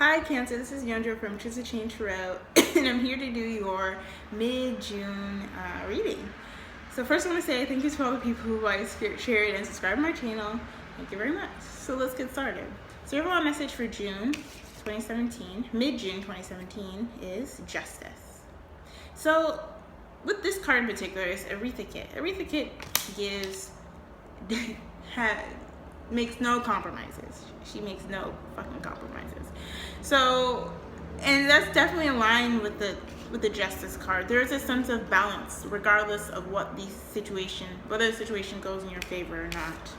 Hi Cancer, this is Yandra from Choose to Change Tarot, and I'm here to do your mid-June reading. So first I want to say thank you to all the people who liked, shared, and subscribed to my channel. Thank you very much. So let's get started. So your overall message for June 2017, mid-June 2017, is Justice. So with this card in particular, it's Arithakit. Arithakit gives, makes no compromises. She makes no fucking compromises. So, and that's definitely in line with the Justice card. There is a sense of balance, regardless of what the situation, whether the situation goes in your favor or not.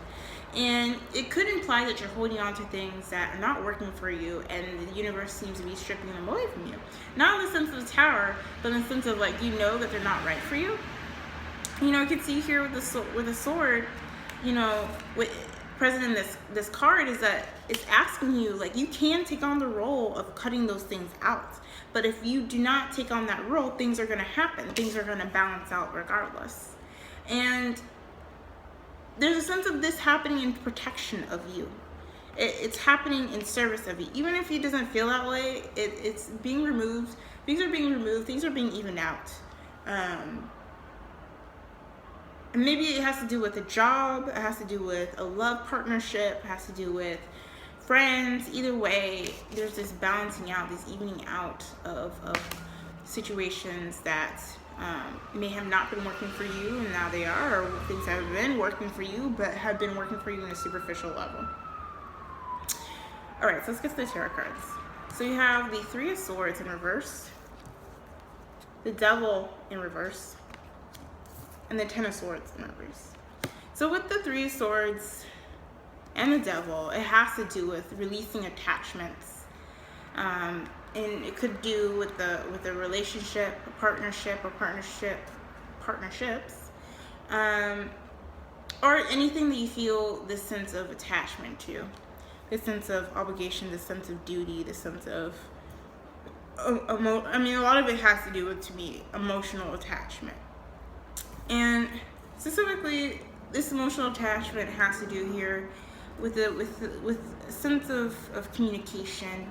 And it could imply that you're holding on to things that are not working for you, and the universe seems to be stripping them away from you. Not in the sense of the Tower, but in the sense of like you know that they're not right for you. You know, you can see here with the sword, you know, present in this card is that it's asking you, like, you can take on the role of cutting those things out, but if you do not take on that role, things are going to happen. Things are going to balance out regardless. And there's a sense of this happening in protection of you. It's happening in service of you. Even if it doesn't feel that way, it's being removed. Things are being removed. Things are being evened out. And maybe it has to do with a job, it has to do with a love partnership, it has to do with friends. Either way, there's this balancing out, this evening out of situations that may have not been working for you and now they are, or things that have been working for you but have been working for you on a superficial level. Alright, so let's get to the tarot cards. So you have the Three of Swords in reverse, the Devil in reverse, and the Ten of Swords in reverse. So with the Three of Swords and the Devil, it has to do with releasing attachments, and it could do with a relationship, a partnership, or partnerships, or anything that you feel this sense of attachment to, this sense of obligation, this sense of duty, this sense of I mean, a lot of it has to do with, to me, emotional attachment. And specifically, this emotional attachment has to do here with a sense of communication.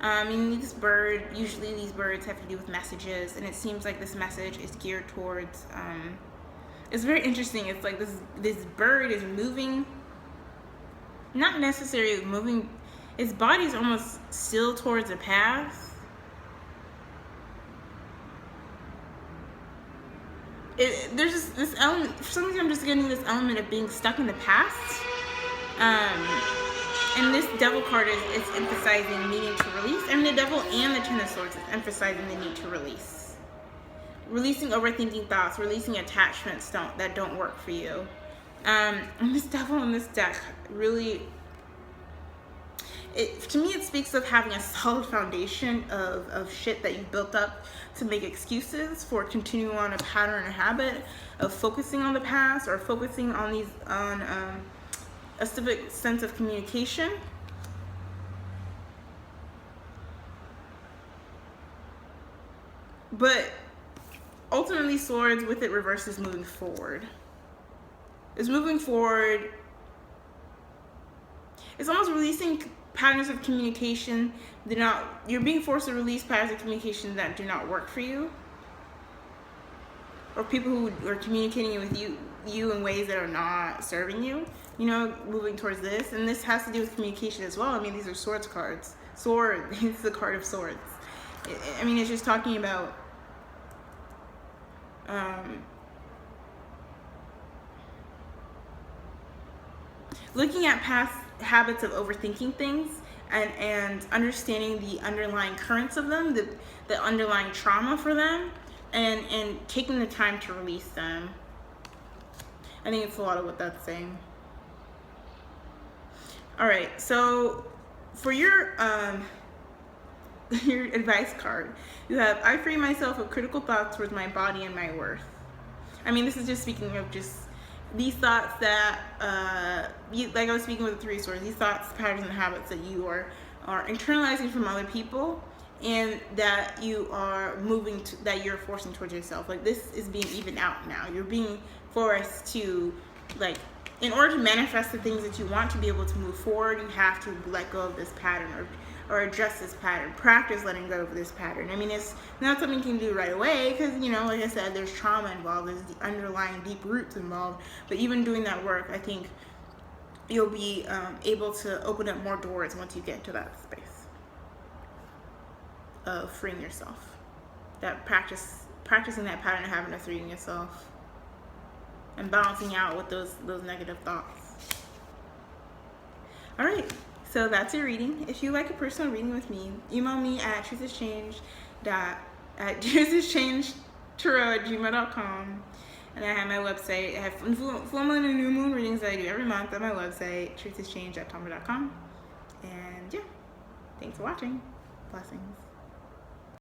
This bird, usually these birds have to do with messages, and it seems like this message is geared towards, it's very interesting. It's like this bird is moving, not necessarily moving, its body is almost still towards a path. There's just this element, for some reason I'm just getting this element of being stuck in the past. And this Devil card is emphasizing needing to release. I mean, the Devil and the Ten of Swords is emphasizing the need to release. Releasing overthinking thoughts, releasing attachments that don't work for you. And this Devil in this deck really, to me, it speaks of having a solid foundation of shit that you built up to make excuses for continuing on a pattern or habit of focusing on the past or focusing on a specific sense of communication. But ultimately, Swords with it reversed is moving forward. It's moving forward. It's almost releasing patterns of communication you're being forced to release patterns of communication that do not work for you, or people who are communicating with you in ways that are not serving you, you know, moving towards this. And this has to do with communication as well. I mean, these are Swords cards. It's the card of Swords. I mean, it's just talking about looking at past habits of overthinking things and understanding the underlying currents of them, the underlying trauma for them, and taking the time to release them. I think it's a lot of what that's saying. All right, so for your advice card, you have, I free myself of critical thoughts towards my body and my worth. I mean, this is just speaking of just these thoughts that, like I was speaking with the Three Swords, these thoughts, patterns, and habits that you are internalizing from other people, and that you are that you're forcing towards yourself. Like, this is being evened out now. You're being forced to, like, in order to manifest the things that you want to be able to move forward, you have to let go of this pattern or address this pattern. Practice letting go of this pattern. I mean, it's not something you can do right away because, you know, like I said, there's trauma involved, there's the underlying deep roots involved. But even doing that work, I think you'll be able to open up more doors once you get to that space of freeing yourself. That practicing that pattern of having to freeing yourself and balancing out with those negative thoughts. All right, so that's your reading. If you like a personal reading with me, email me at truthexchange@gmail.com. And I have my website. I have full moon and new moon readings that I do every month on my website, truthexchange@tumblr.com. And yeah, thanks for watching. Blessings.